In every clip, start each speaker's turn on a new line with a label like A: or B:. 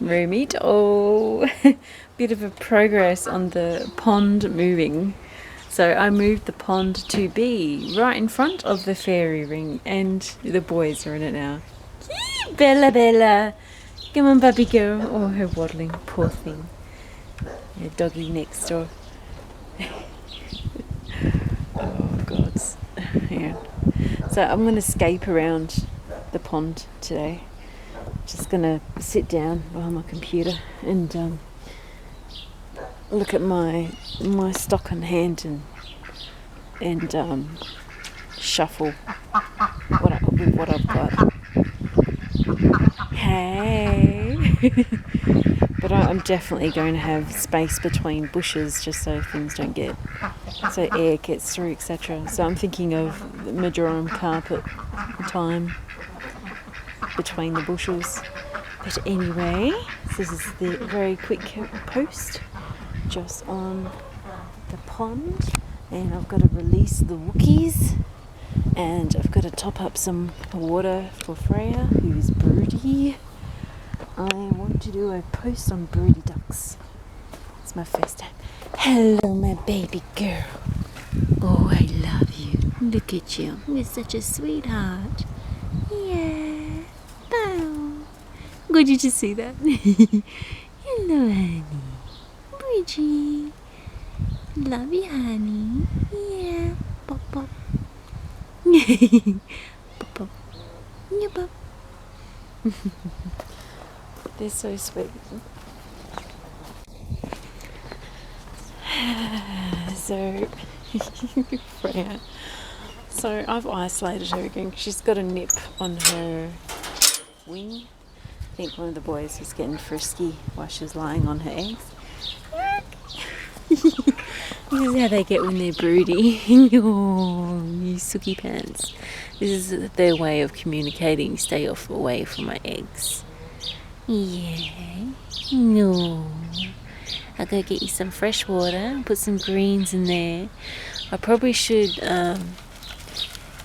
A: Roomit. Oh, bit of a progress on the pond moving. So I moved the pond to be right in front of the fairy ring, and the boys are in it now. Bella, Bella, come on, puppy girl. Oh, her waddling, poor thing. Her doggy next door. Oh gods. Yeah. So I'm going to scape around the pond today. Just going to sit down behind my computer and look at my stock on hand and shuffle what I've got. Hey. But I'm definitely going to have space between bushes just so things don't get, so air gets through, etc. So I'm thinking of the majoram carpet time between the bushes. But anyway, this is the very quick post just on the pond, and I've got to release the Wookiees, and I've got to top up some water for Freya, who's broody. I want to do a post on broody ducks. It's my first time. Hello, my baby girl. Oh, I love you. Look at you. You're such a sweetheart. Yeah. Bow. Good, did you see that? Hello, honey. Bridgie. Love you, honey. Yeah. Pop, pop. Pop, pop. Yeah, pop. They're so sweet. So, Freya. So I've isolated her again. She's got a nip on her wing. I think one of the boys was getting frisky while she was lying on her eggs. This is how they get when they're broody. Oh, you sooky pants. This is their way of communicating. Stay away from my eggs. Yeah. No. I'll go get you some fresh water and put some greens in there. I probably should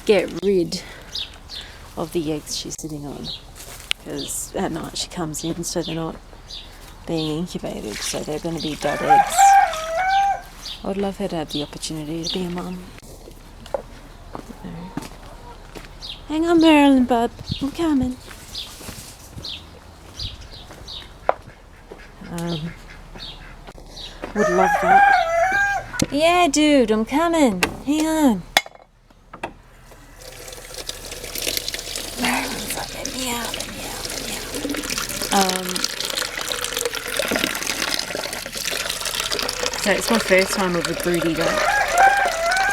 A: get rid of the eggs she's sitting on, because at night she comes in, so they're not being incubated, so they're going to be dud eggs. I would love her to have the opportunity to be a mum. Hang on, Marilyn, bub. I'm coming. Would love that. Yeah, dude, I'm coming. Hang on. Marilyn's like, let me out. So it's my first time with a broody duck,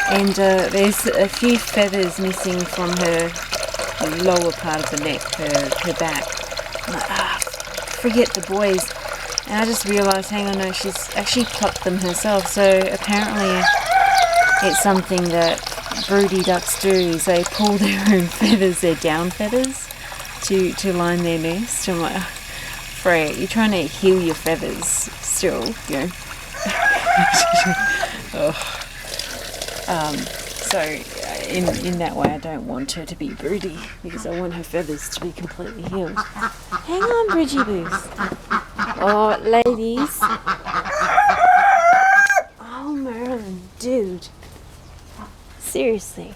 A: and there's a few feathers missing from her lower part of the neck, her back. I'm like, forget the boys. And I just realised, hang on, no, she's actually plucked them herself. So apparently it's something that broody ducks do, is they pull their own feathers, their down feathers, to line their nest. I'm like, Freya, you're trying to heal your feathers still, you know. So in that way I don't want her to be broody, because I want her feathers to be completely healed. Hang on, Bridgie Boos. Oh, ladies. Oh, Marilyn, dude. Seriously.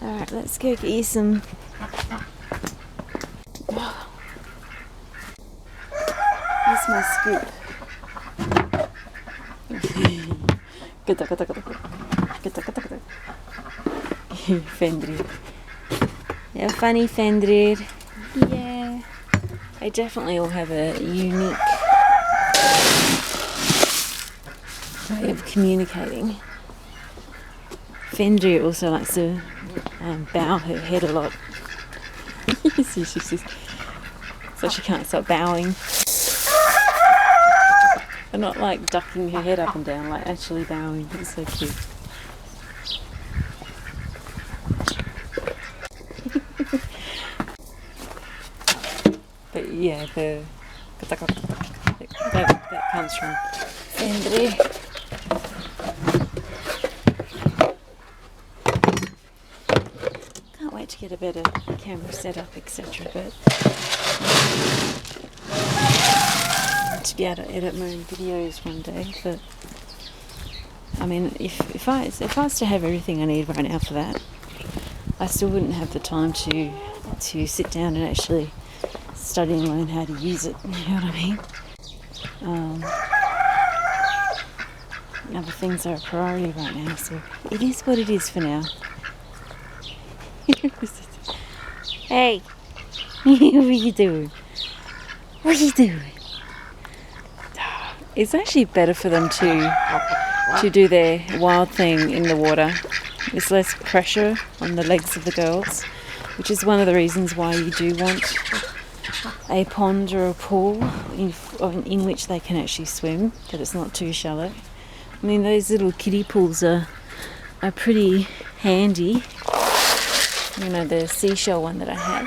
A: Alright, let's go get you some. Here's my scoop. Fenrir. Yeah, funny Fenrir. Yeah. They definitely all have a unique way of communicating. Fenrir also likes to bow her head a lot. So she can't stop bowing. But not like ducking her head up and down, like actually bowing. It's so cute. But yeah, that comes from Fenrir. Can't wait to get a better camera setup, etc. But be able to edit my own videos one day, but I mean, if I was to have everything I need right now for that, I still wouldn't have the time to sit down and actually study and learn how to use it. You know what I mean? Other things are a priority right now, so it is what it is for now. Hey, what are you doing? What are you doing? It's actually better for them to do their wild thing in the water. There's less pressure on the legs of the girls, which is one of the reasons why you do want a pond or a pool in which they can actually swim, that it's not too shallow. I mean, those little kiddie pools are pretty handy. You know, the seashell one that I had.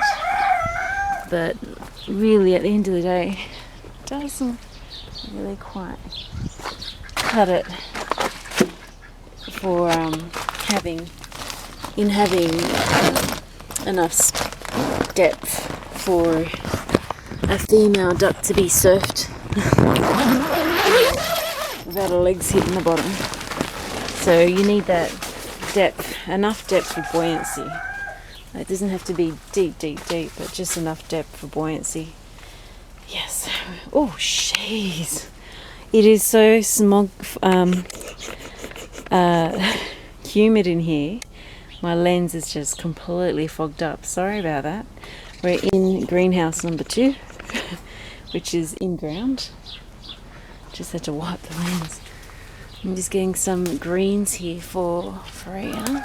A: But really, at the end of the day, it doesn't really quite cut it for having enough depth for a female duck to be surfed without her legs hitting the bottom. So you need that depth, enough depth for buoyancy. It doesn't have to be deep, but just enough depth for buoyancy. Yes. Oh, jeez. It is so humid in here. My lens is just completely fogged up. Sorry about that. We're in greenhouse number 2, which is in ground. Just had to wipe the lens. I'm just getting some greens here for Freya.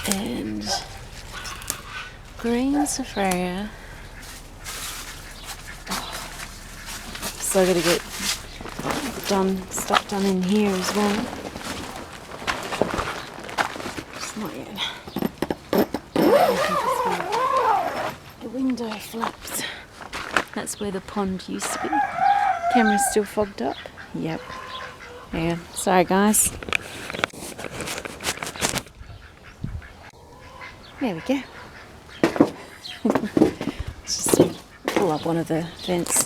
A: And greens for Freya. So I gotta get stuff done in here as well. Just not yet. The window flaps. That's where the pond used to be. Camera's still fogged up. Yep. Yeah. Sorry guys. There we go. Let's just pull up one of the vents.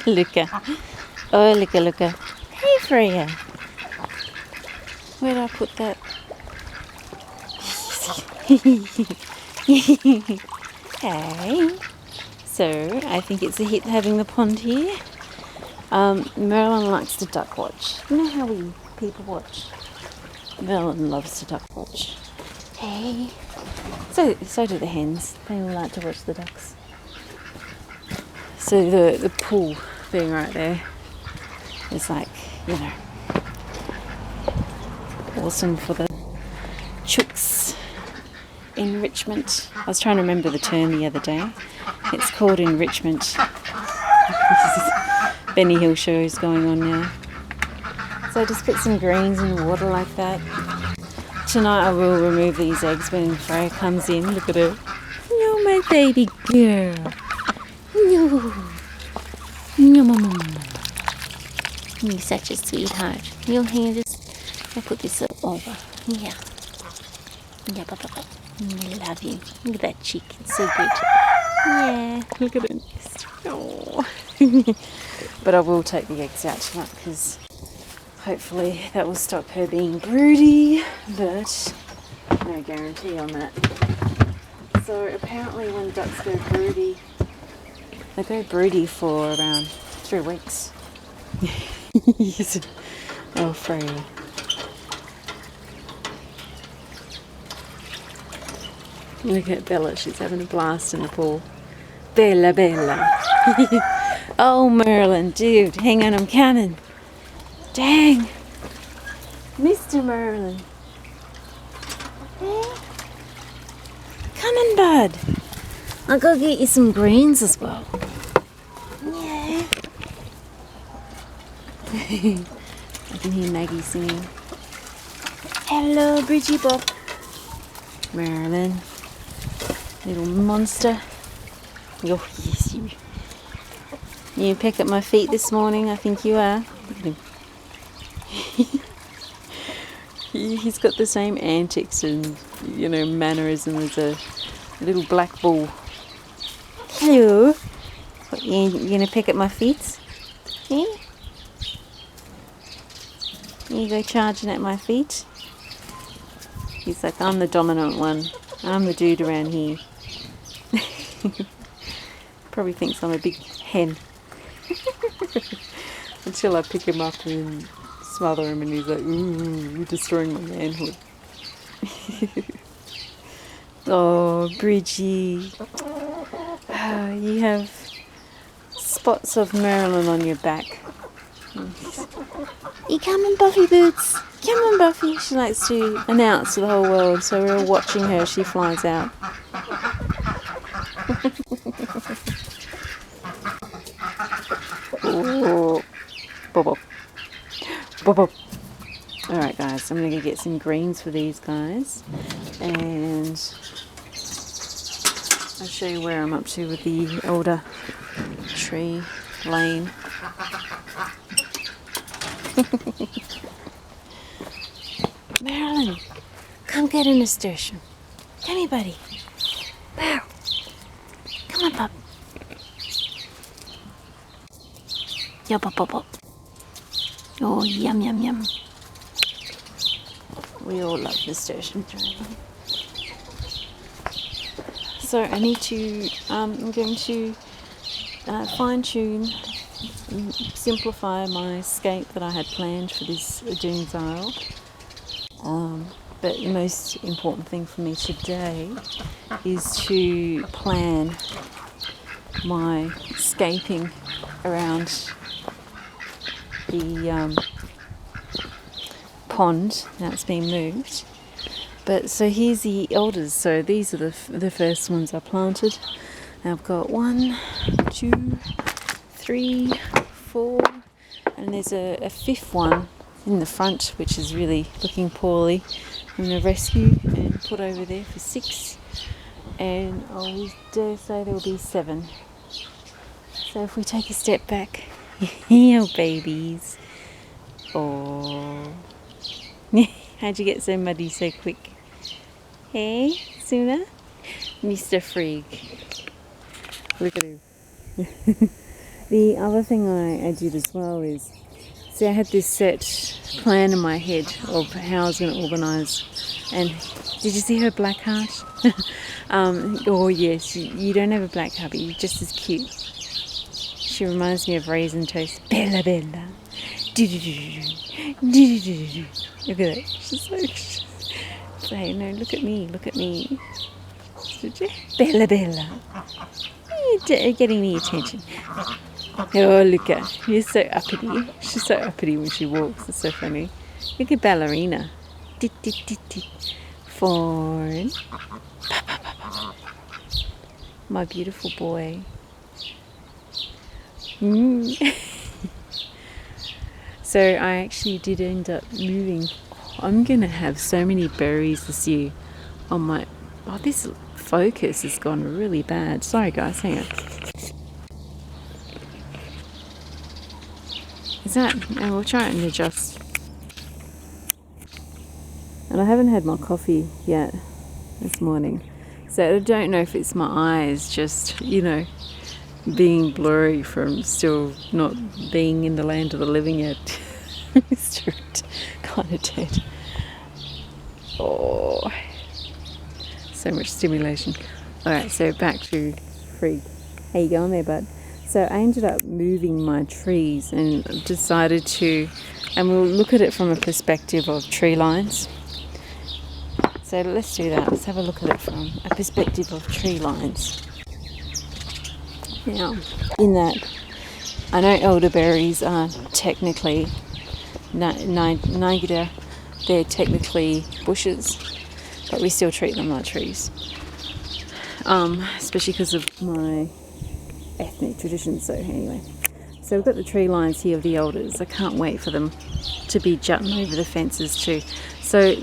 A: Leuka. Oh, Leuka. Hey, Freya. Where did I put that? Hey. So, I think it's a hit having the pond here. Merlin likes to duck watch. You know how we people watch? Merlin loves to duck watch. Hey. So do the hens. They all like to watch the ducks. So the pool being right there is like, you know, awesome for the chooks. Enrichment. I was trying to remember the term the other day. It's called enrichment. Benny Hill show is going on now. So I just put some greens in the water like that. Tonight I will remove these eggs when Freya comes in. Look at her. No, my baby girl. No. No, mama. You're such a sweetheart. You'll hang this. I'll put this over. Yeah. Yeah, papa. I love you. Look at that cheek. It's so good. Yeah. Look at it. Oh. But I will take the eggs out tonight because hopefully that will stop her being broody, but no guarantee on that. So apparently when ducks go broody, they go broody for around 3 weeks. Yes. Oh, Freya. Look at Bella, she's having a blast in the pool. Bella. Oh, Merlin, dude, hang on, I'm coming. Dang. Mr. Merlin. Hey. Come on, bud. I'll go get you some greens as well. Yeah. I can hear Maggie singing. Hello, Bridgie Bob. Merlin. Little monster. Oh, yes, you. You pick at my feet this morning, I think you are. Look at him. He's got the same antics and, you know, mannerism as a little black bull. Hello. What, you gonna pick at my feet? Yeah? You go charging at my feet? He's like, I'm the dominant one. I'm the dude around here. Probably thinks I'm a big hen. Until I pick him up and smother him and he's like, ooh, you're destroying my manhood. Oh, Bridgie. Oh, you have spots of Marilyn on your back. You coming, Buffy Boots? Come on, Buffy. She likes to announce to the whole world, so we're all watching her as she flies out. Oh, bob. Bob. Alright guys, I'm going to go get some greens for these guys and I'll show you where I'm up to with the older tree lane. Marilyn, come get a nasturtium. Come here, buddy. Wow. Come on, pup. Yup, pop, pop, pop. Oh, yum, yum, yum. We all love nasturtium. So I need to, I'm going to fine tune, simplify my scape that I had planned for this Dunes Isle. But the most important thing for me today is to plan my scaping around the pond. Now it's been moved. But so here's the elders. So these are the first ones I planted. Now I've got 1, 2, 3, 4, and there's a fifth one in the front, which is really looking poorly. I'm going to rescue and put over there for 6, and I dare say there will be 7. So if we take a step back, oh babies, oh, how'd you get so muddy so quick? Hey, Sunna? Mr. Frigg. Look at him. The other thing I did as well is, see, I had this set plan in my head of how I was going to organise. And did you see her black heart? Oh yes, you don't have a black heart, but you're just as cute. She reminds me of Raisin Toast. Bella, Bella. Look at that. She's so cute. Say, no, look at me, look at me. Bella, Bella. You're getting the attention. Oh, Leuka, you're so uppity. She's so uppity when she walks. It's so funny. Look at Ballerina. Fawn. My beautiful boy. So I actually did end up moving. I'm going to have so many berries this year on my... Oh, this focus has gone really bad. Sorry guys, hang on. Is that... And we'll try and adjust. And I haven't had my coffee yet this morning. So I don't know if it's my eyes just, you know, being blurry from still not being in the land of the living yet. It's kind of dead. Oh, so much stimulation. Alright, so back to Frigg. How you going there, bud? So I ended up moving my trees and decided to, and we'll look at it from a perspective of tree lines. So let's do that. Let's have a look at it from a perspective of tree lines. Now, in that, I know elderberries are technically Nigida, they're technically bushes, but we still treat them like trees. Especially because of my ethnic traditions. So anyway, so we've got the tree lines here of the elders. I can't wait for them to be jutting over the fences too. So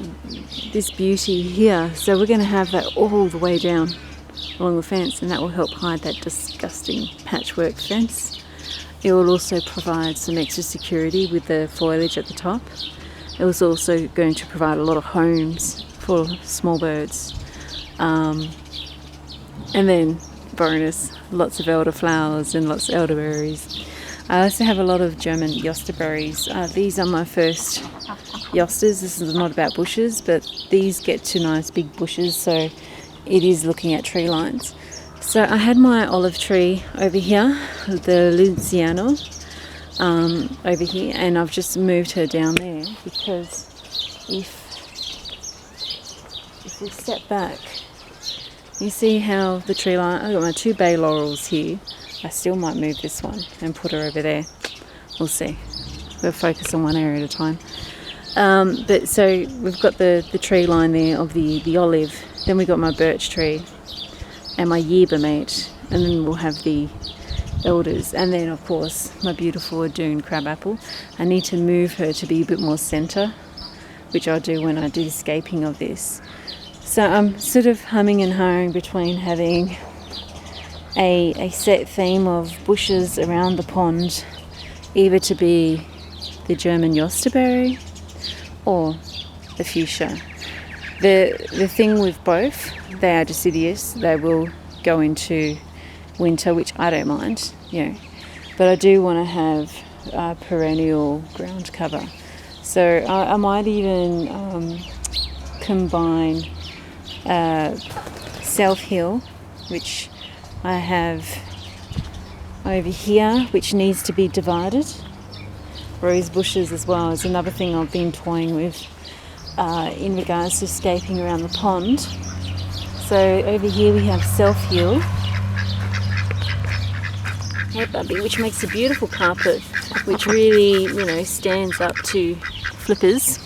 A: this beauty here, so we're going to have that all the way down along the fence, and that will help hide that disgusting patchwork fence. It will also provide some extra security with the foliage at the top. It was also going to provide a lot of homes for small birds. And then bonus, lots of elderflowers and lots of elderberries. I also have a lot of German yosterberries. These are my first yosters. This is not about bushes, but these get to nice big bushes, so it is looking at tree lines. So I had my olive tree over here, the Luciano, over here, and I've just moved her down there because if we step back, you see how the tree line, I've got my 2 bay laurels here. I still might move this one and put her over there. We'll see. We'll focus on one area at a time. But so we've got the tree line there of the olive. Then we've got my birch tree and my yerba mate. And then we'll have the elders. And then, of course, my beautiful Adoon crabapple. I need to move her to be a bit more centre, which I'll do when I do the scaping of this. So I'm sort of humming and hawing between having a set theme of bushes around the pond, either to be the German yosterberry or the fuchsia. The thing with both, they are deciduous. They will go into winter, which I don't mind, but I do want to have perennial ground cover. So I might even combine South Hill, which I have over here, which needs to be divided. Rose bushes as well is another thing I've been toying with in regards to scaping around the pond. So over here we have South Hill, hey Bubby, which makes a beautiful carpet, which really, stands up to flippers.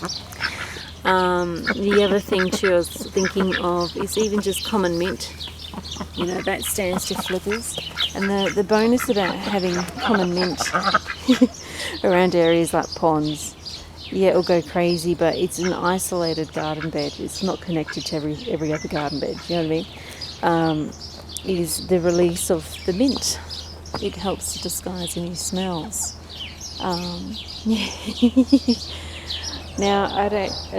A: The other thing too I was thinking of is even just common mint. That stands to flippers. And the bonus about having common mint around areas like ponds, it'll go crazy, but it's an isolated garden bed. It's not connected to every other garden bed, you know what I mean? Is the release of the mint. It helps to disguise any smells. Now, I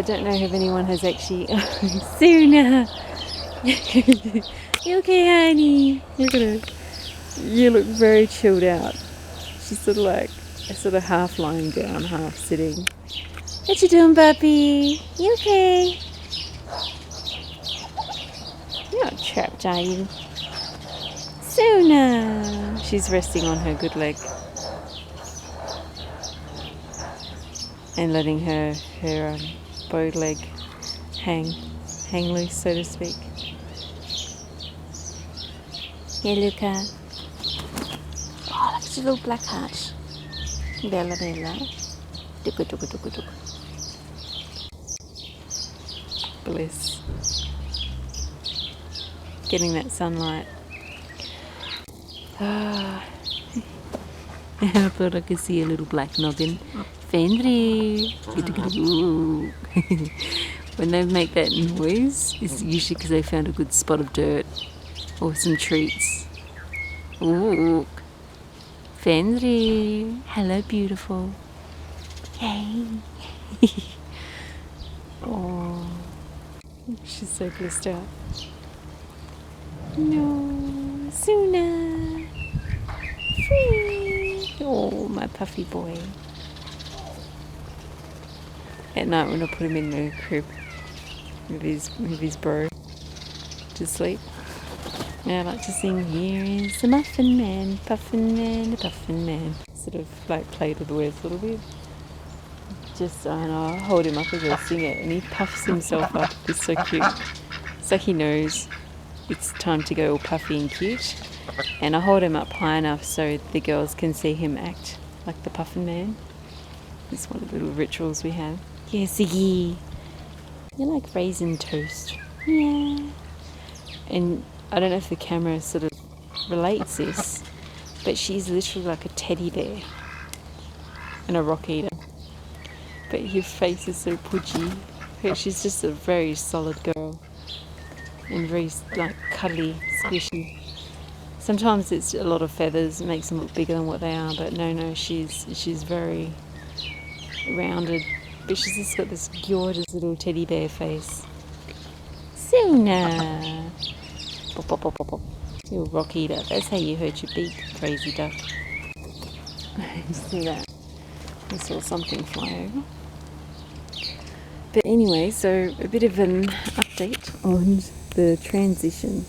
A: don't know if anyone has actually... Sunna! You okay, honey? Look at her. You look very chilled out. She's sort of half lying down, half sitting. What you doing, puppy? You okay? You're not trapped, are you? Sunna! She's resting on her good leg. And letting her bowed leg hang loose, so to speak. Yeah, Leuka. Oh, look at your little black heart. Bella, Bella. Duka, duka, duka, duka. Bliss. Getting that sunlight. I thought I could see a little black noggin. Fenr. When they make that noise, it's usually because they found a good spot of dirt or some treats. Ooh. Fenr. Hello, beautiful. Hey. Oh, she's so blissed out. No, Sunna. Free. Oh, my puffy boy. At night when I put him in the crib with his bro to sleep. And I like to sing, here is the muffin man, puffin man, the puffin man. Sort of like played with the words a little bit. And I hold him up as I sing it, and he puffs himself up. It's so cute. It's like he knows it's time to go all puffy and cute. And I hold him up high enough so the girls can see him act like the puffin man. It's one of the little rituals we have. Yeah, Ziggy. You like raisin toast? Yeah. And I don't know if the camera sort of relates this, but she's literally like a teddy bear and a rock eater. But her face is so pudgy. She's just a very solid girl and very like cuddly, squishy. Sometimes it's a lot of feathers, it makes them look bigger than what they are, but no, she's very rounded. But she's just got this gorgeous little teddy bear face. Sunna! Pop, pop, pop, pop, pop. You're a rock eater. That's how you hurt your beak, crazy duck. You see that? I saw something fly over. But anyway, so a bit of an update on the transition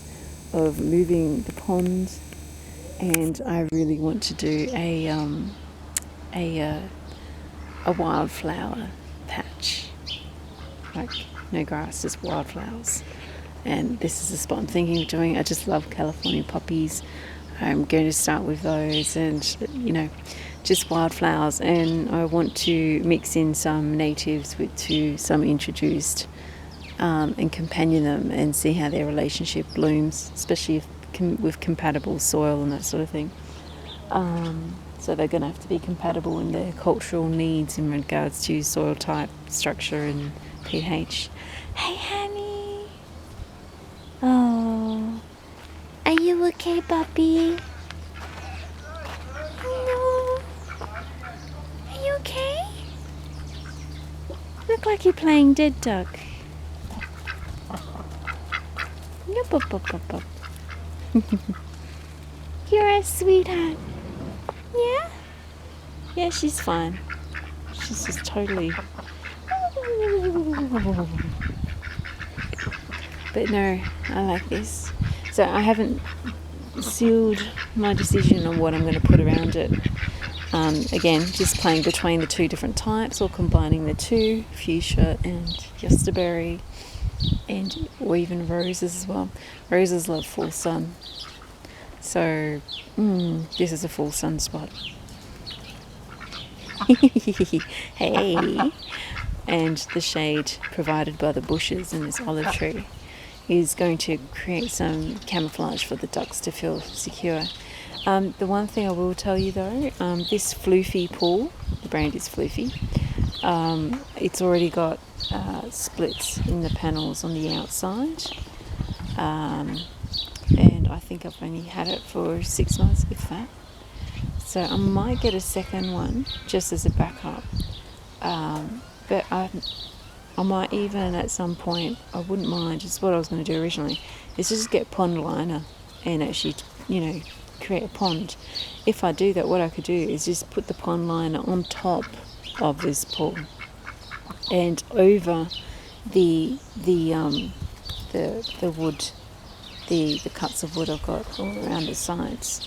A: of moving the pond, and I really want to do a wildflower patch, like no grass, just wildflowers. And this is the spot I'm thinking of doing. I just love California poppies. I'm going to start with those, and just wildflowers, and I want to mix in some natives to some introduced, and companion them and see how their relationship blooms, especially with compatible soil and that sort of thing. So they're going to have to be compatible in their cultural needs in regards to soil type, structure and pH. Hey honey! Oh, are you okay, puppy? No. Are you okay? Look like you're playing dead duck. No, pop, pop, pop, pop. You're a sweetheart. Yeah? Yeah, she's fine. She's just totally... But no, I like this. So I haven't sealed my decision on what I'm going to put around it. Again, just playing between the two different types or combining the two, fuchsia and yesterberry, or even roses as well. Roses love full sun. So this is a full sun spot. Hey! And the shade provided by the bushes and this olive tree is going to create some camouflage for the ducks to feel secure. The one thing I will tell you though, this floofy pool, the brand is Floofy, it's already got splits in the panels on the outside, and I think I've only had it for 6 months, if that. So I might get a second one just as a backup, but I might even at some point, I wouldn't mind, just what I was going to do originally, is just get pond liner and actually, create a pond. If I do that, what I could do is just put the pond liner on top of this pool and over the wood, the cuts of wood I've got all around the sides,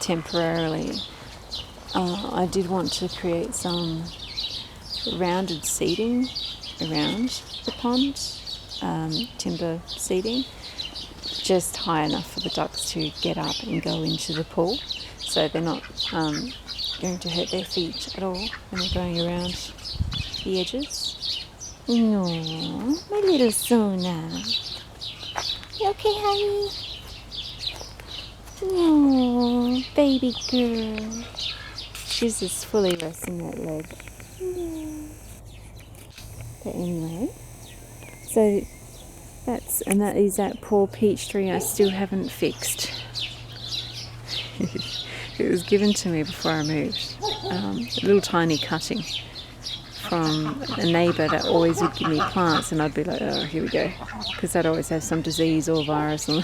A: temporarily. I did want to create some rounded seating around the pond, timber seating, just high enough for the ducks to get up and go into the pool, so they're not going to hurt their feet at all when they're going around the edges. No, my little Sunna. You okay, honey? No, baby girl. She's just fully resting that leg. No. But anyway, so that is that poor peach tree I still haven't fixed. It was given to me before I moved. A little tiny cutting from a neighbour that always would give me plants, and I'd be like, oh, here we go, because they'd always have some disease or virus on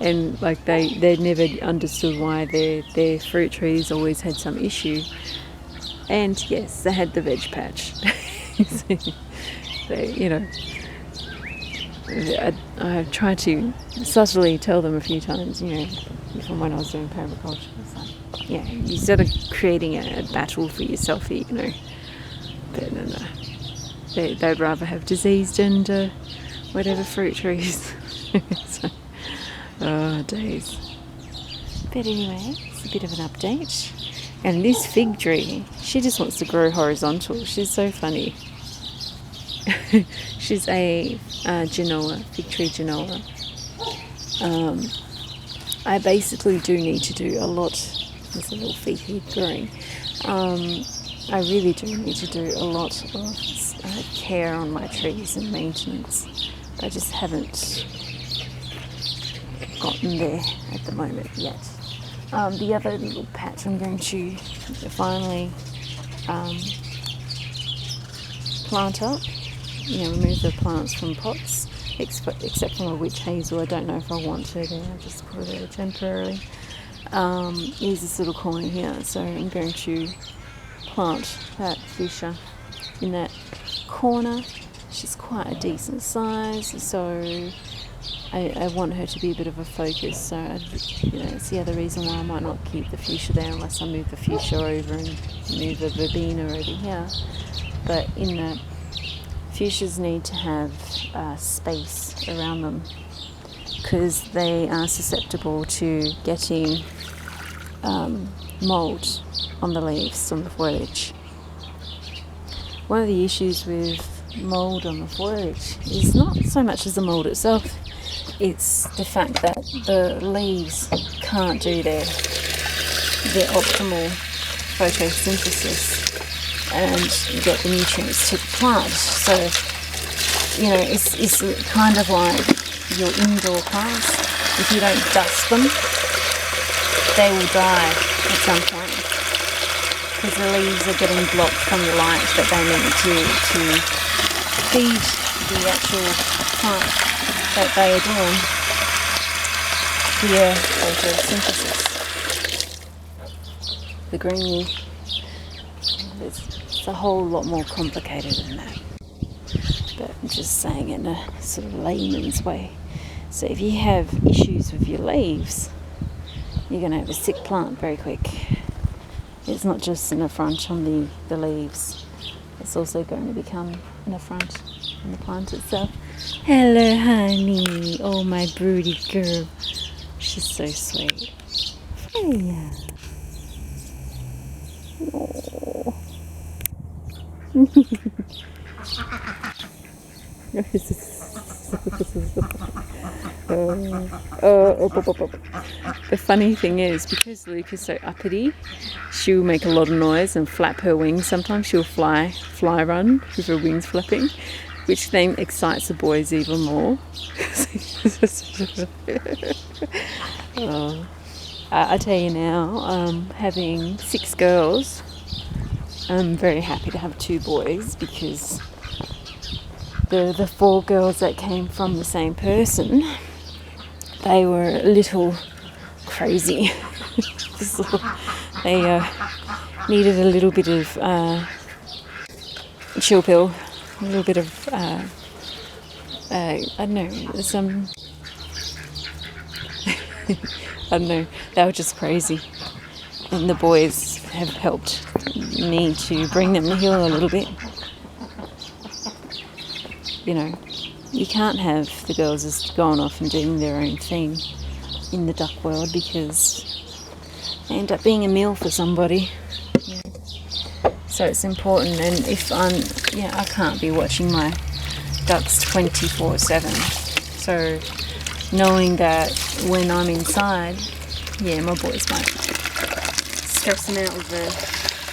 A: and like they never understood why their fruit trees always had some issue. And yes, they had the veg patch. I tried to subtly tell them a few times, from when I was doing permaculture. So, instead of creating a battle for yourself here, But no. They'd rather have diseased and whatever fruit trees. So, oh, days. But anyway, it's a bit of an update. And this fig tree, she just wants to grow horizontal. She's so funny. She's a Genoa, fig tree Genoa. I basically do need to do a lot. There's a little fig here growing. I really do need to do a lot of care on my trees and maintenance. I just haven't gotten there at the moment yet. The other little patch I'm going to finally plant up, remove the plants from pots, except for my witch hazel. I don't know if I want to there, I'll just put it there temporarily. Here's this little corner here, so I'm going to plant that fuchsia in that corner. She's quite a decent size, so I want her to be a bit of a focus, so it's the other reason why I might not keep the fuchsia there unless I move the fuchsia over and move the verbena over here. But in that, fuchsias need to have space around them because they are susceptible to getting mould on the leaves, on the foliage. One of the issues with mould on the foliage is not so much as the mould itself, it's the fact that the leaves can't do their optimal photosynthesis and get the nutrients to the plant. So, it's kind of like your indoor plants. If you don't dust them, they will die at some point because the leaves are getting blocked from the light that they need to feed the actual plant that they are doing via photosynthesis. The green, it's a whole lot more complicated than that. But I'm just saying it in a sort of layman's way. So if you have issues with your leaves, you're going to have a sick plant very quick. It's not just an affront on the leaves, it's also going to become an affront on the plant itself. Hello, honey. Oh, my broody girl. She's so sweet. Freya. Oh. The funny thing is, because Leuka's so uppity, she'll make a lot of noise and flap her wings. Sometimes she'll fly run with her wings flapping, which then excites the boys even more. I tell you now, having 6 girls, I'm very happy to have 2 boys because the 4 girls that came from the same person, they were a little crazy. They needed a little bit of chill pill, a little bit of I don't know, some I don't know, they were just crazy, and the boys have helped me to bring them to heel a little bit. You can't have the girls just going off and doing their own thing in the duck world because they end up being a meal for somebody. Yeah. So it's important, and if I can't be watching my ducks 24/7. So knowing that when I'm inside, my boys might stress them out with the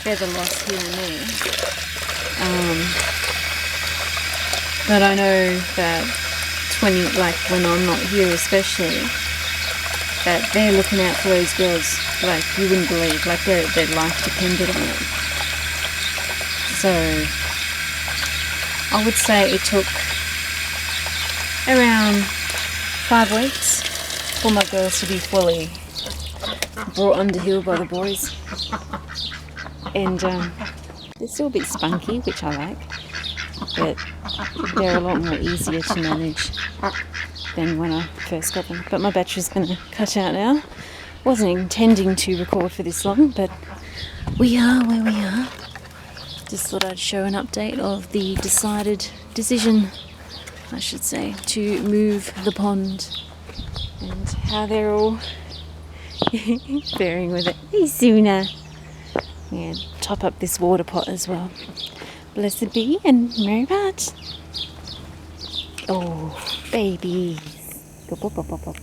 A: feather loss here and there. But I know that when I'm not here especially, that they're looking out for those girls like you wouldn't believe, like their life depended on it. So I would say it took around 5 weeks for my girls to be fully brought under heel by the boys. And they're still a bit spunky, which I like, but they're a lot more easier to manage than when I first got them. But my battery's going to cut out now. Wasn't intending to record for this long, but we are where we are. Just thought I'd show an update of the decision, I should say, to move the pond and how they're all bearing with it. Hey, Sunna. Yeah, top up this water pot as well. Blessed be and merry part. Oh, babies. Go pop, pop, pop, pop.